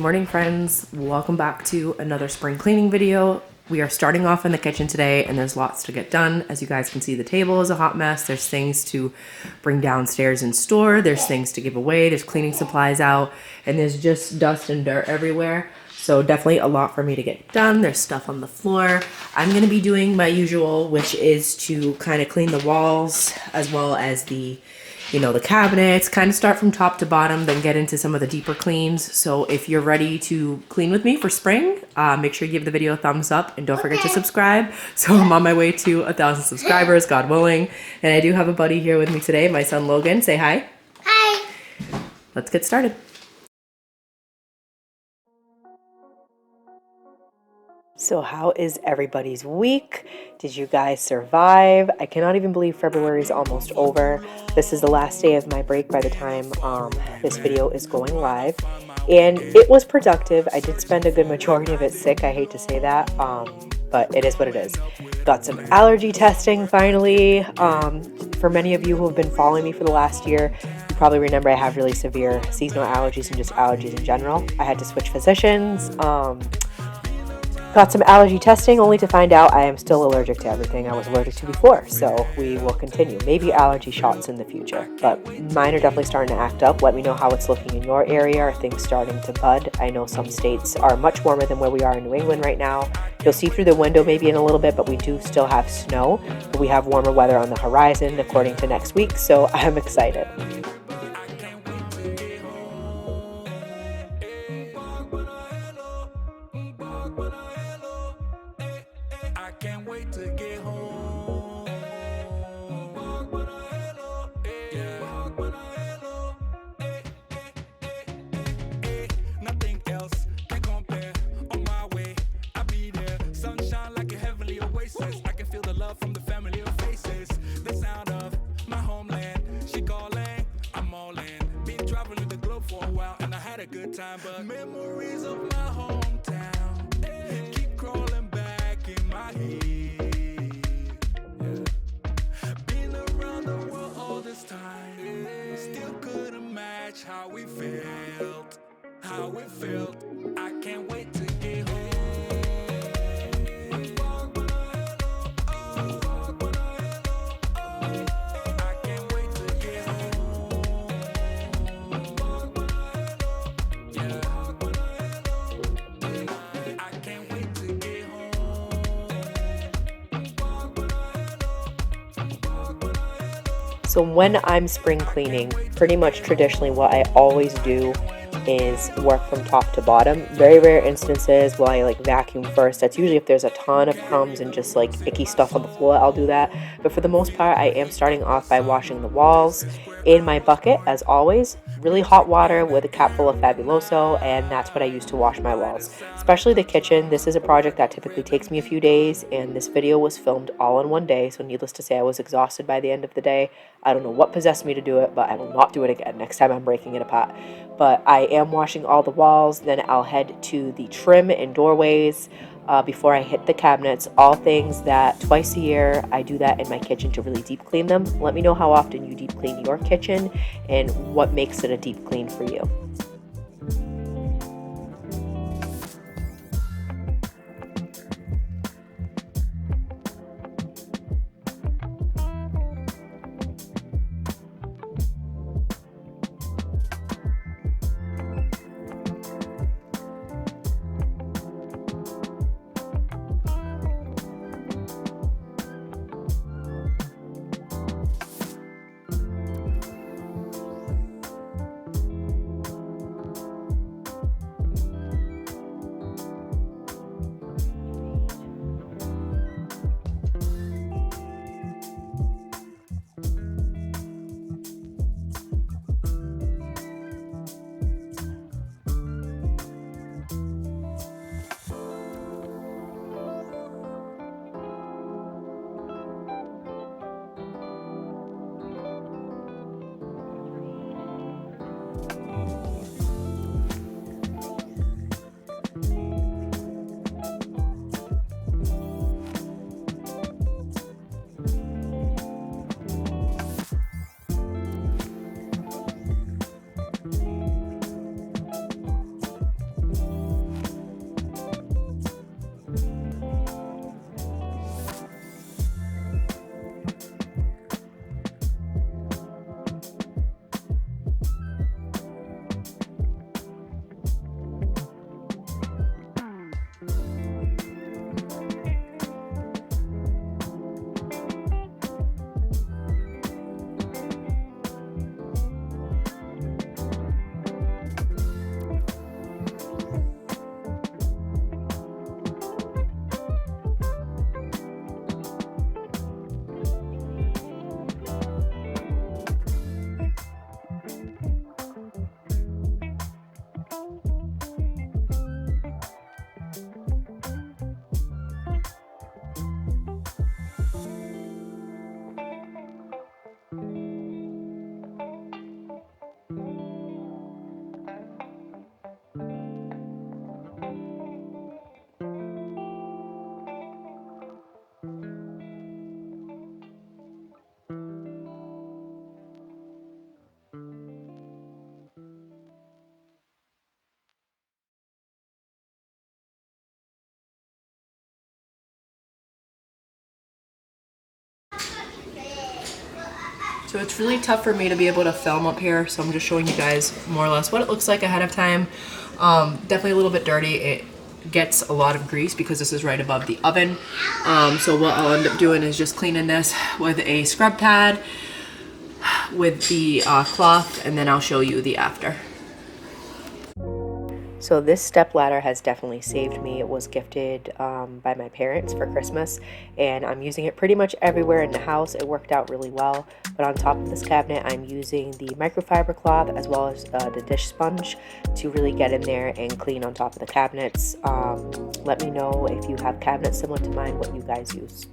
morning, friends. Welcome back to another spring cleaning video. We are starting off in the kitchen today and there's lots to get done. As you guys can see, the table is a hot mess. There's things to bring downstairs and store. There's things to give away. There's cleaning supplies out and there's just dust and dirt everywhere. So definitely a lot for me to get done. There's stuff on the floor. I'm going to be doing my usual, which is to kind of clean the walls as well as the cabinets, kind of start from top to bottom, then get into some of the deeper cleans. So if you're ready to clean with me for spring, make sure you give the video a thumbs up and don't forget to subscribe. So I'm on my way to 1,000 subscribers, God willing. And I do have a buddy here with me today, my son Logan. Say hi. Hi. Let's get started. So how is everybody's week? Did you guys survive? I cannot even believe February is almost over. This is the last day of my break by the time this video is going live. And it was productive. I did spend a good majority of it sick. I hate to say that, but it is what it is. Got some allergy testing finally. For many of you who have been following me for the last year, you probably remember I have really severe seasonal allergies and just allergies in general. I had to switch physicians. Got some allergy testing only to find out I am still allergic to everything I was allergic to before. So we will continue. Maybe allergy shots in the future. But mine are definitely starting to act up. Let me know how it's looking in your area. Are things starting to bud? I know some states are much warmer than where we are in New England right now. You'll see through the window maybe in a little bit, but we do still have snow. But we have warmer weather on the horizon according to next week. So I'm excited. But memories of my hometown keep crawling back in my head. Been around the world all this time, still couldn't match how we felt. I can't wait to get home. So when I'm spring cleaning, pretty much traditionally what I always do is work from top to bottom. Very rare instances will I vacuum first. That's usually if there's a ton of crumbs and just icky stuff on the floor, I'll do that. But for the most part, I am starting off by washing the walls in my bucket, as always. Really hot water with a cap full of Fabuloso, and that's what I use to wash my walls, especially the kitchen. This is a project that typically takes me a few days, and this video was filmed all in one day, so needless to say, I was exhausted by the end of the day. I don't know what possessed me to do it, but I will not do it again next time I'm breaking it apart. But I am washing all the walls, then I'll head to the trim and doorways before I hit the cabinets. All things that twice a year I do that in my kitchen to really deep clean them. Let me know how often you deep clean your kitchen and what makes it a deep clean for you. So it's really tough for me to be able to film up here, so I'm just showing you guys more or less what it looks like ahead of time. Definitely a little bit dirty. It gets a lot of grease because this is right above the oven. So what I'll end up doing is just cleaning this with a scrub pad with the cloth, and then I'll show you the after. So this step ladder has definitely saved me. It was gifted by my parents for Christmas, and I'm using it pretty much everywhere in the house. It worked out really well. But on top of this cabinet, I'm using the microfiber cloth as well as the dish sponge to really get in there and clean on top of the cabinets. Let me know if you have cabinets similar to mine, what you guys use.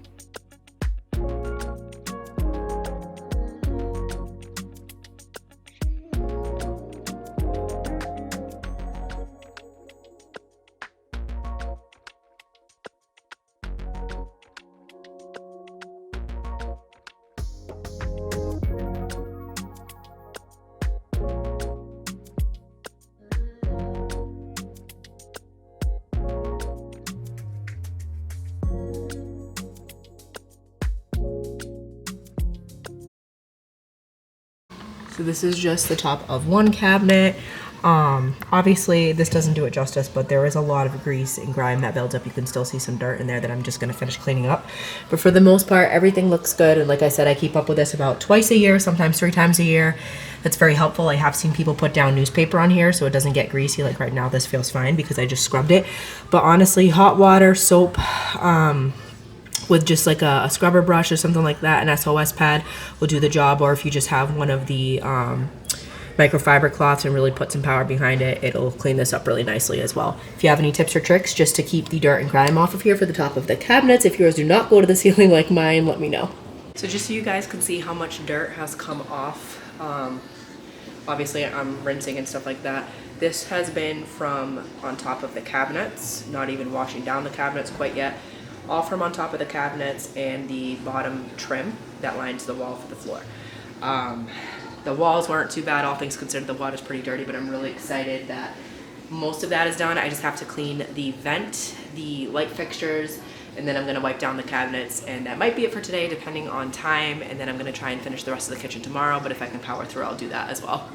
So this is just the top of one cabinet. Obviously this doesn't do it justice, but there is a lot of grease and grime that builds up. You can still see some dirt in there that I'm just going to finish cleaning up. But for the most part, everything looks good. And like I said, I keep up with this about twice a year, sometimes 3 times a year. That's very helpful. I have seen people put down newspaper on here so it doesn't get greasy. Like right now, this feels fine because I just scrubbed it. But honestly, hot water, soap, with just like a scrubber brush or something like that, an SOS pad will do the job. Or if you just have one of the microfiber cloths and really put some power behind it, it'll clean this up really nicely as well. If you have any tips or tricks just to keep the dirt and grime off of here for the top of the cabinets, if yours do not go to the ceiling like mine, let me know. So just so you guys can see how much dirt has come off, obviously I'm rinsing and stuff like that. This has been from on top of the cabinets, not even washing down the cabinets quite yet. All from on top of the cabinets and the bottom trim that lines the wall for the floor. The walls weren't too bad, all things considered. The water's pretty dirty, but I'm really excited that most of that is done. I just have to clean the vent, the light fixtures, and then I'm gonna wipe down the cabinets, and that might be it for today depending on time, and then I'm gonna try and finish the rest of the kitchen tomorrow, but if I can power through, I'll do that as well.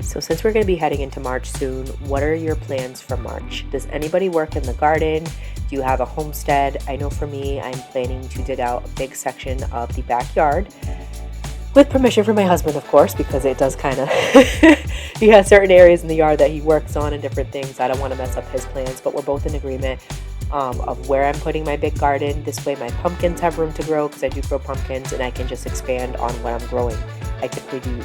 So since we're going to be heading into March soon, what are your plans for March? Does anybody work in the garden? Do you have a homestead? I know for me, I'm planning to dig out a big section of the backyard with permission from my husband, of course, because it does kind of, he has certain areas in the yard that he works on and different things. I don't want to mess up his plans, but we're both in agreement of where I'm putting my big garden. This way my pumpkins have room to grow because I do grow pumpkins, and I can just expand on what I'm growing. I typically do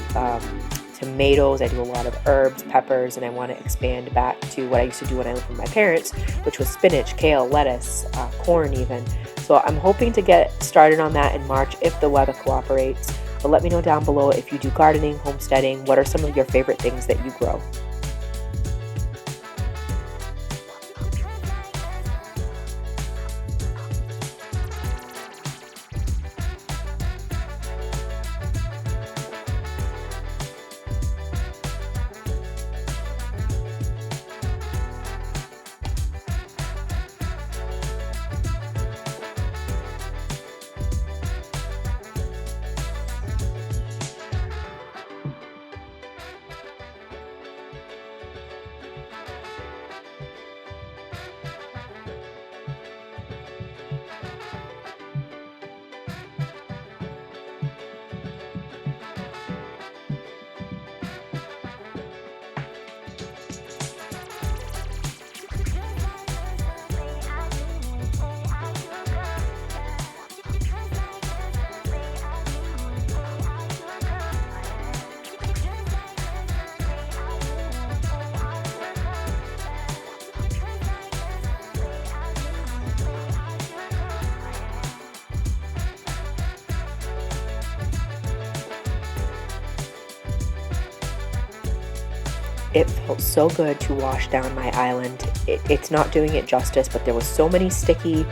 tomatoes, I do a lot of herbs, peppers, and I want to expand back to what I used to do when I lived with my parents, which was spinach, kale, lettuce, corn even. So I'm hoping to get started on that in March if the weather cooperates. But let me know down below if you do gardening, homesteading, what are some of your favorite things that you grow? it felt so good to wash down my island. It's not doing it justice, but there was so many sticky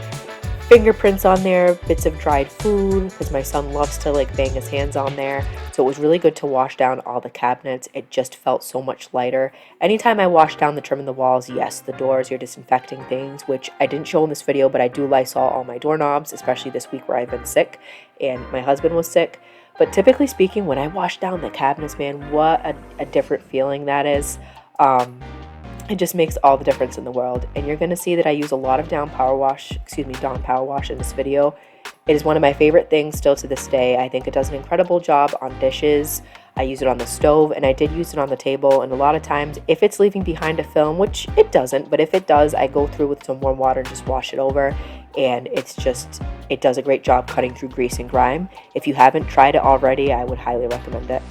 fingerprints on there, bits of dried food, because my son loves to like bang his hands on there. So it was really good to wash down all the cabinets. It just felt so much lighter. Anytime I wash down the trim in the walls, yes, the doors, you're disinfecting things, which I didn't show in this video, but I do Lysol all my doorknobs, especially this week where I've been sick and my husband was sick. But typically speaking, when I wash down the cabinets, man, what a different feeling that is. It just makes all the difference in the world. And you're going to see that I use a lot of Dawn Power Wash in this video. It is one of my favorite things still to this day. I think it does an incredible job on dishes. I use it on the stove, and I did use it on the table. And a lot of times, if it's leaving behind a film, which it doesn't, but if it does, I go through with some warm water and just wash it over. And it does a great job cutting through grease and grime. If you haven't tried it already, I would highly recommend it.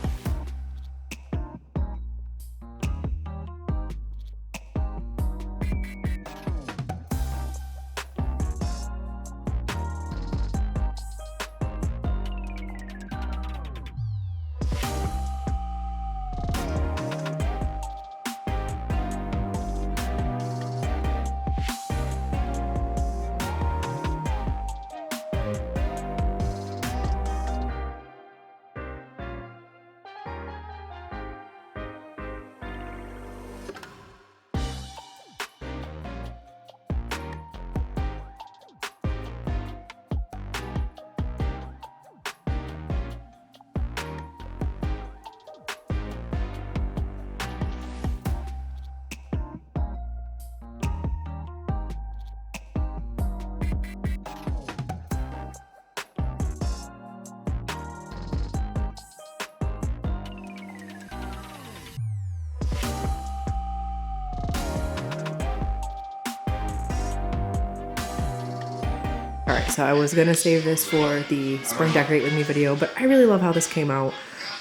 Alright, so I was going to save this for the spring decorate with me video, but I really love how this came out.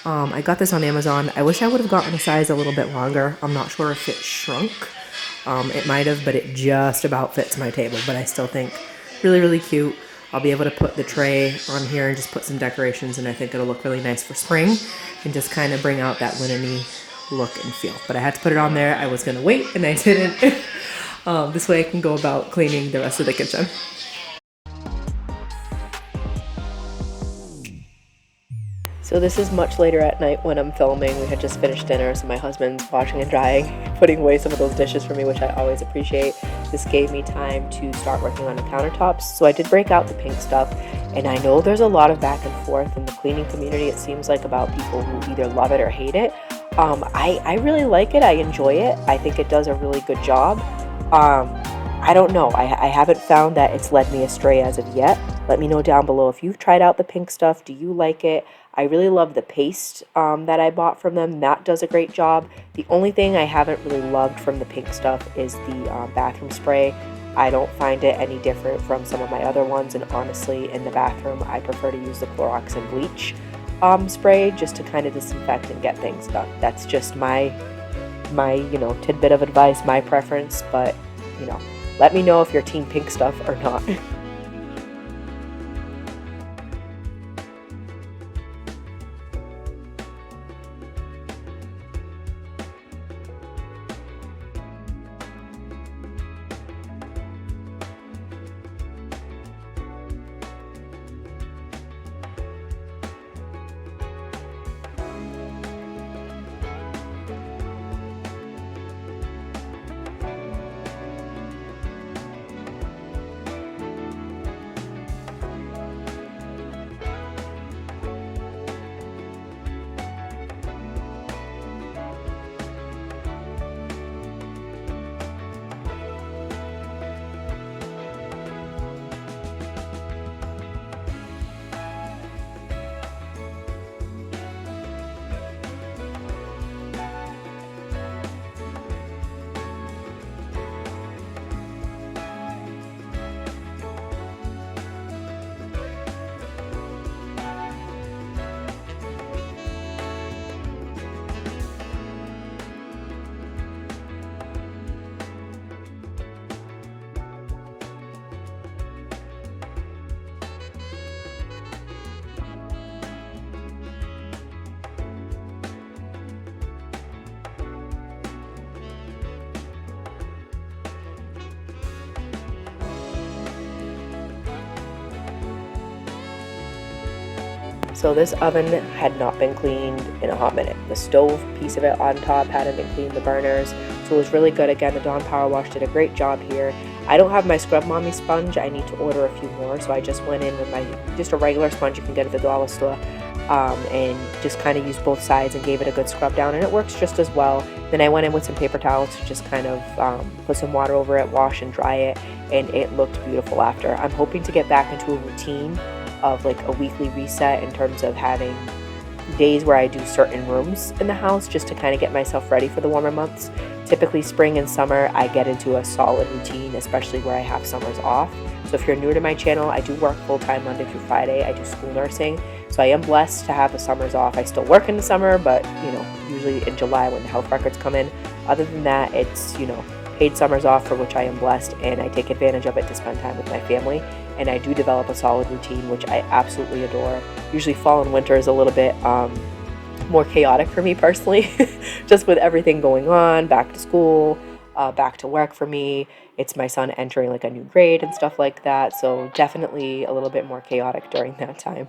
I got this on Amazon. I wish I would have gotten a size a little bit longer. I'm not sure if it shrunk. It might have, but it just about fits my table, but I still think really, really cute. I'll be able to put the tray on here and just put some decorations, and I think it'll look really nice for spring and just kind of bring out that linen-y look and feel. But I had to put it on there. I was going to wait, and I didn't. This way I can go about cleaning the rest of the kitchen. So this is much later at night when I'm filming. We had just finished dinner, so my husband's washing and drying, putting away some of those dishes for me, which I always appreciate. This gave me time to start working on the countertops. So I did break out the pink stuff, and I know there's a lot of back and forth in the cleaning community, it seems like, about people who either love it or hate it. I really like it. I enjoy it. I think it does a really good job. I don't know. I haven't found that it's led me astray as of yet. Let me know down below if you've tried out the pink stuff. Do you like it? I really love the paste that I bought from them. That does a great job. The only thing I haven't really loved from the pink stuff is the bathroom spray. I don't find it any different from some of my other ones, and honestly, in the bathroom, I prefer to use the Clorox and bleach spray just to kind of disinfect and get things done. That's just my tidbit of advice, my preference, but let me know if you're team pink stuff or not. So this oven had not been cleaned in a hot minute. The stove piece of it on top hadn't been cleaned, the burners. So it was really good. Again, the Dawn Power Wash did a great job here. I don't have my Scrub Mommy sponge. I need to order a few more. So I just went in with just a regular sponge you can get at the dollar store. And just kind of used both sides and gave it a good scrub down, and it works just as well. Then I went in with some paper towels to just kind of put some water over it, wash and dry it, and it looked beautiful after. I'm hoping to get back into a routine of like a weekly reset in terms of having days where I do certain rooms in the house just to kind of get myself ready for the warmer months. Typically spring and summer I get into a solid routine, especially where I have summers off. So if you're new to my channel, I do work full-time Monday through Friday. I do school nursing, so I am blessed to have the summers off. I still work in the summer, but usually in July when the health records come in. Other than that, it's paid summers off, for which I am blessed, and I take advantage of it to spend time with my family. And I do develop a solid routine, which I absolutely adore. Usually fall and winter is a little bit more chaotic for me personally, just with everything going on, back to school, back to work for me. It's my son entering like a new grade and stuff like that. So definitely a little bit more chaotic during that time.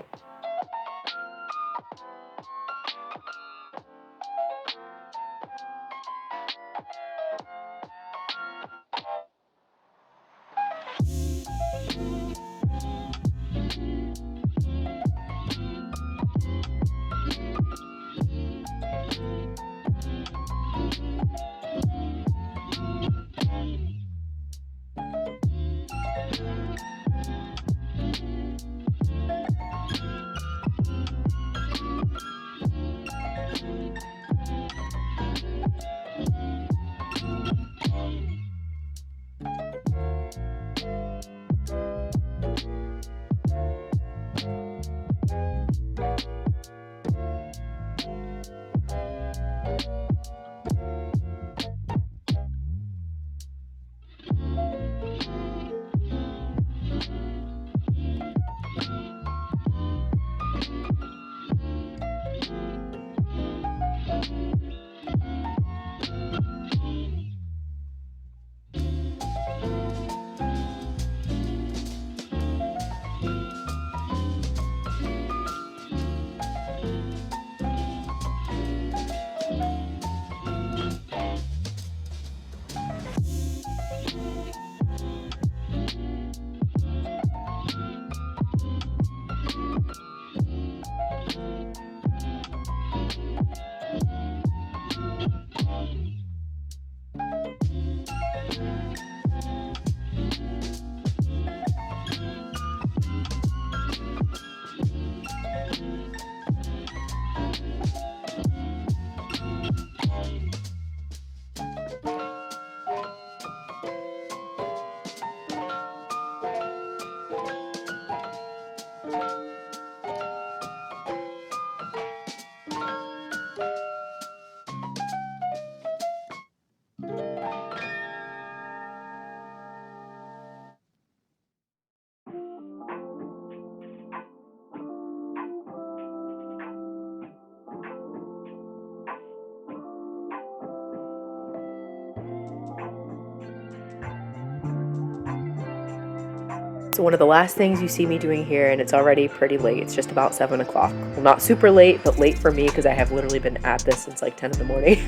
So one of the last things you see me doing here, and it's already pretty late, it's just about 7 o'clock. Well, not super late, but late for me because I have literally been at this since like 10 in the morning,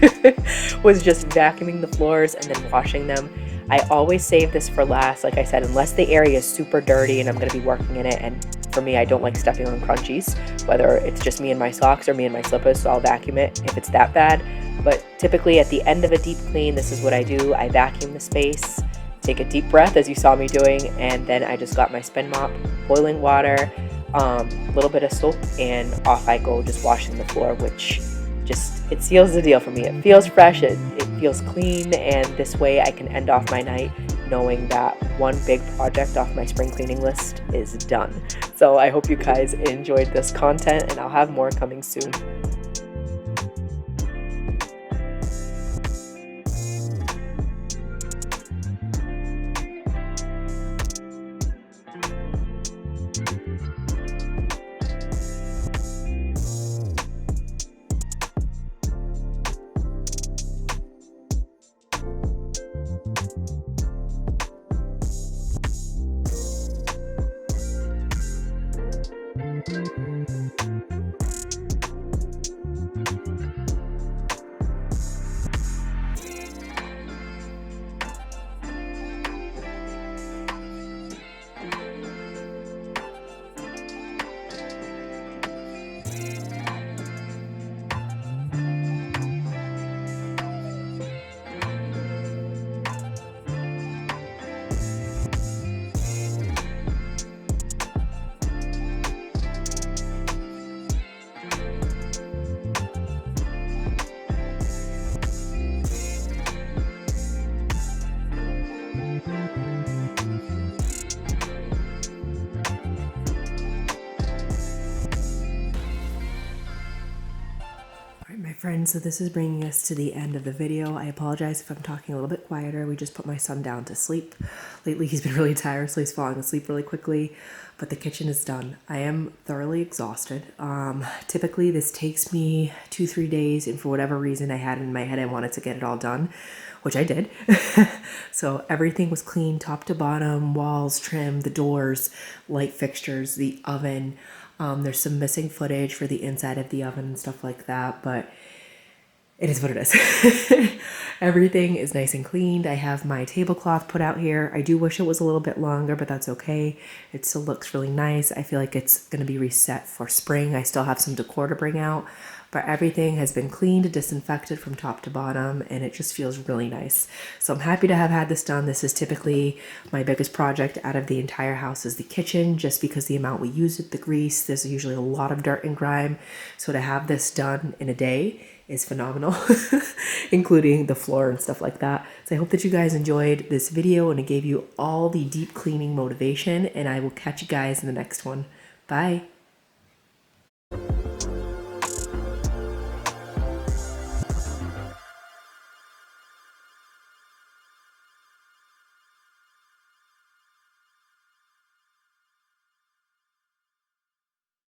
was just vacuuming the floors and then washing them. I always save this for last, like I said, unless the area is super dirty and I'm going to be working in it. And for me, I don't like stepping on crunchies, whether it's just me and my socks or me and my slippers, so I'll vacuum it if it's that bad. But typically at the end of a deep clean, this is what I do. I vacuum the space, take a deep breath as you saw me doing, and then I just got my spin mop, boiling water, a little bit of soap, and off I go, just washing the floor, which it seals the deal for me. It feels fresh, it feels clean, and this way I can end off my night knowing that one big project off my spring cleaning list is done. So I hope you guys enjoyed this content, and I'll have more coming soon. Friends, so this is bringing us to the end of the video. I apologize if I'm talking a little bit quieter. We just put my son down to sleep. Lately he's been really tired, so he's falling asleep really quickly, but the kitchen is done. I am thoroughly exhausted. Typically this takes me 2-3 days, and for whatever reason I had in my head I wanted to get it all done, which I did. So everything was clean top to bottom, walls trimmed, the doors, light fixtures, the oven. There's some missing footage for the inside of the oven and stuff like that, but it is what it is. Everything is nice and cleaned. I have my tablecloth put out here. I do wish it was a little bit longer, but that's okay. It still looks really nice. I feel like it's going to be reset for spring. I still have some decor to bring out, but everything has been cleaned, disinfected from top to bottom, and it just feels really nice. So I'm happy to have had this done. This is typically my biggest project out of the entire house is the kitchen, just because the amount we use it, the grease, there's usually a lot of dirt and grime. So to have this done in a day is phenomenal, including the floor and stuff like that. So I hope that you guys enjoyed this video and it gave you all the deep cleaning motivation, and I will catch you guys in the next one. Bye.